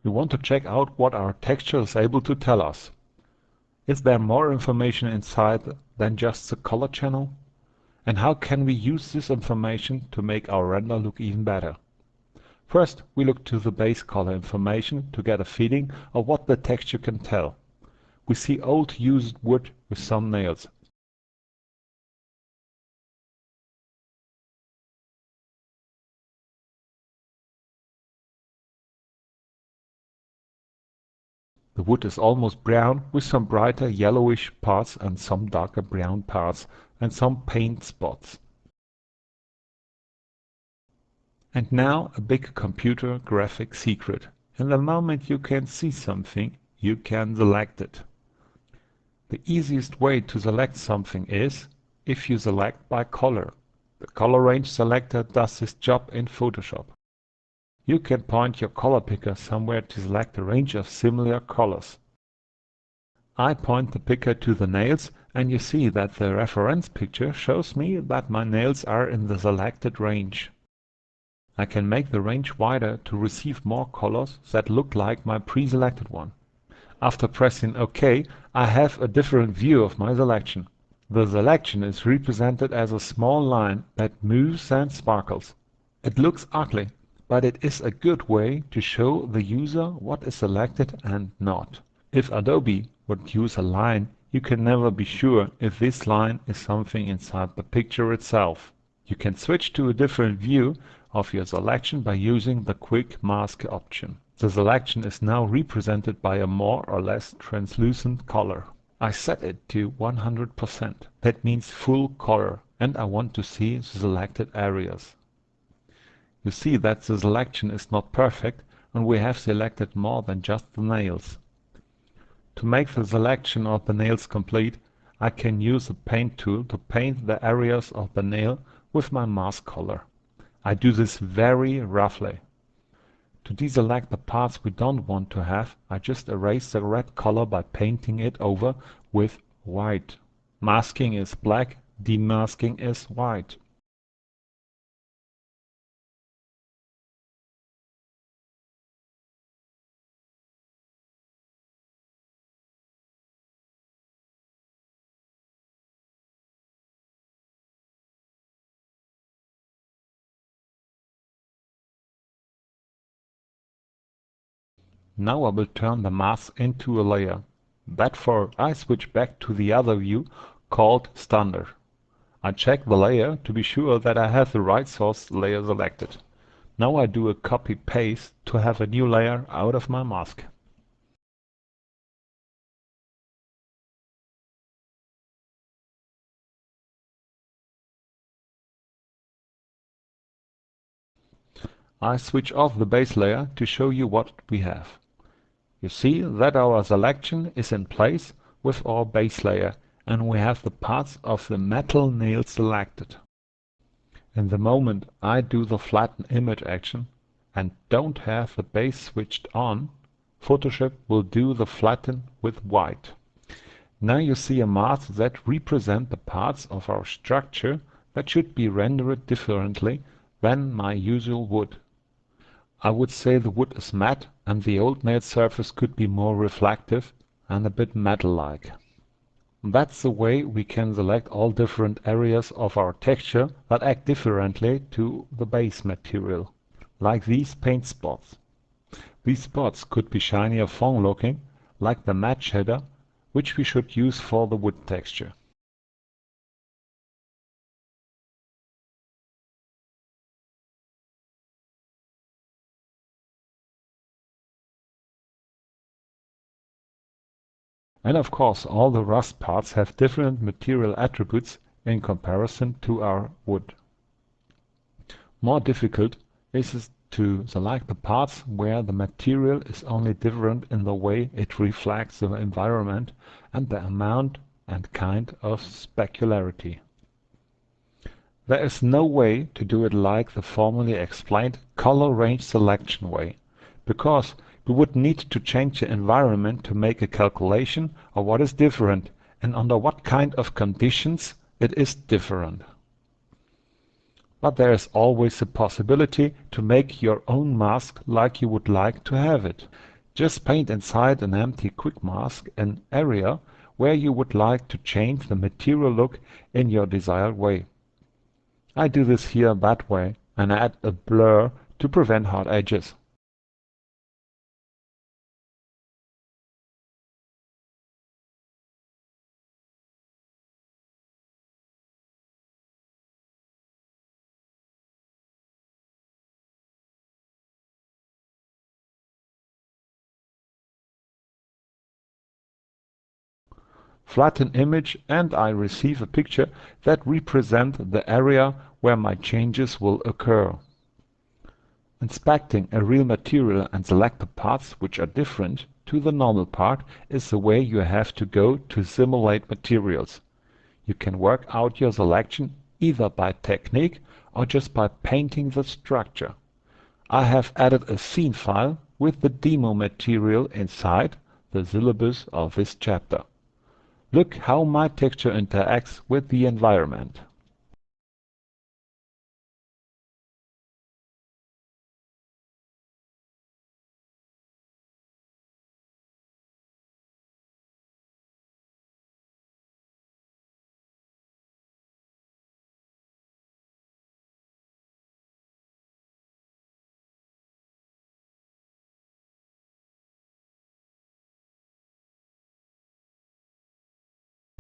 We want to check out what our texture is able to tell us. Is there more information inside than just the color channel? And how can we use this information to make our render look even better? First, we look to the base color information to get a feeling of what the texture can tell. We see old used wood with some nails. The wood is almost brown with some brighter yellowish parts and some darker brown parts and some paint spots. And now a big computer graphic secret. In the moment you can see something, you can select it. The easiest way to select something is if you select by color. The color range selector does this job in Photoshop. You can point your color picker somewhere to select a range of similar colors. I point the picker to the nails and you see that the reference picture shows me that my nails are in the selected range. I can make the range wider to receive more colors that look like my pre-selected one. After pressing OK, I have a different view of my selection. The selection is represented as a small line that moves and sparkles. It looks ugly, but it is a good way to show the user what is selected and not. If Adobe would use a line, you can never be sure if this line is something inside the picture itself. You can switch to a different view of your selection by using the Quick Mask option. The selection is now represented by a more or less translucent color. I set it to 100%. That means full color, and I want to see the selected areas. You see that the selection is not perfect and we have selected more than just the nails. To make the selection of the nails complete, I can use the paint tool to paint the areas of the nail with my mask color. I do this very roughly. To deselect the parts we don't want to have, I just erase the red color by painting it over with white. Masking is black, demasking is white. Now I will turn the mask into a layer. Therefore I switch back to the other view called Standard. I check the layer to be sure that I have the right source layer selected. Now I do a copy-paste to have a new layer out of my mask. I switch off the base layer to show you what we have. You see that our selection is in place with our base layer and we have the parts of the metal nail selected. In the moment I do the flatten image action and don't have the base switched on, Photoshop will do the flatten with white. Now you see a mask that represents the parts of our structure that should be rendered differently than my usual wood. I would say the wood is matte and the old nail surface could be more reflective and a bit metal-like. That's the way we can select all different areas of our texture that act differently to the base material, like these paint spots. These spots could be shiny or foam looking, like the matte shader, which we should use for the wood texture. And of course all the rust parts have different material attributes in comparison to our wood. More difficult is it to select the parts where the material is only different in the way it reflects the environment and the amount and kind of specularity. There is no way to do it like the formerly explained color range selection way, because we would need to change the environment to make a calculation of what is different and under what kind of conditions it is different. But there is always the possibility to make your own mask like you would like to have it. Just paint inside an empty quick mask an area where you would like to change the material look in your desired way. I do this here that way and add a blur to prevent hard edges. Flatten image and I receive a picture that represents the area where my changes will occur. Inspecting a real material and select the parts which are different to the normal part is the way you have to go to simulate materials. You can work out your selection either by technique or just by painting the structure. I have added a scene file with the demo material inside the syllabus of this chapter. Look how my texture interacts with the environment.